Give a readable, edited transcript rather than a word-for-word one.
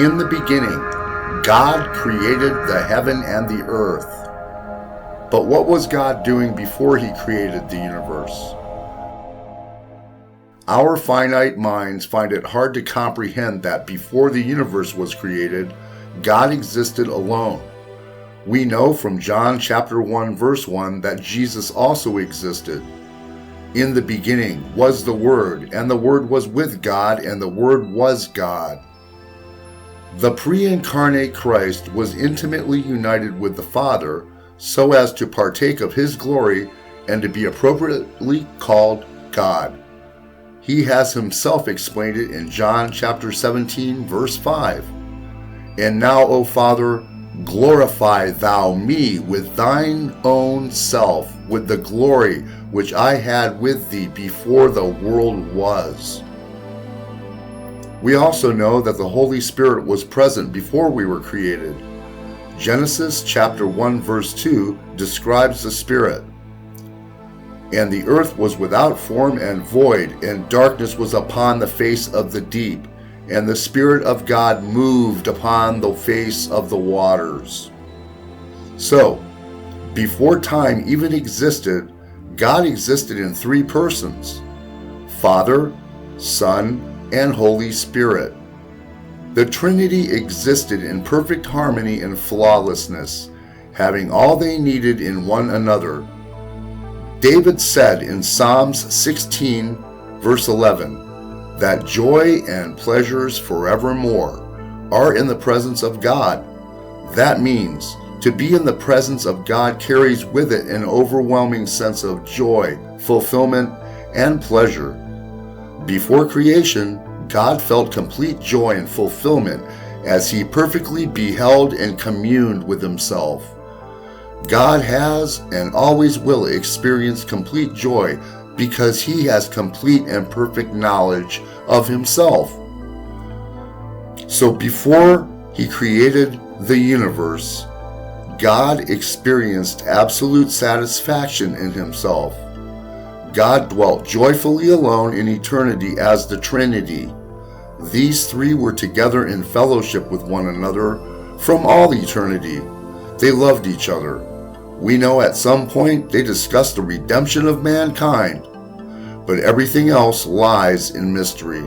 In the beginning, God created the heaven and the earth. But what was God doing before he created the universe? Our finite minds find it hard to comprehend that before the universe was created, God existed alone. We know from John chapter 1 verse 1 that Jesus also existed. In the beginning was the Word, and the Word was with God, and the Word was God. The pre-incarnate Christ was intimately united with the Father so as to partake of his glory and to be appropriately called God. He has himself explained it in John chapter 17 verse 5. And now, O Father, glorify thou me with thine own self, with the glory which I had with thee before the world was. We also know that the Holy Spirit was present before we were created. Genesis chapter 1 verse 2 describes the Spirit. And the earth was without form and void, and darkness was upon the face of the deep, and the Spirit of God moved upon the face of the waters. So, before time even existed, God existed in three persons: Father, Son, and Holy Spirit. The Trinity existed in perfect harmony and flawlessness, having all they needed in one another. David said in Psalms 16, verse 11, that joy and pleasures forevermore are in the presence of God. That means to be in the presence of God carries with it an overwhelming sense of joy, fulfillment, and pleasure. Before creation, God felt complete joy and fulfillment as he perfectly beheld and communed with himself. God has and always will experience complete joy because he has complete and perfect knowledge of himself. So before he created the universe, God experienced absolute satisfaction in himself. God dwelt joyfully alone in eternity as the Trinity. These three were together in fellowship with one another from all eternity. They loved each other. We know at some point they discussed the redemption of mankind, but everything else lies in mystery.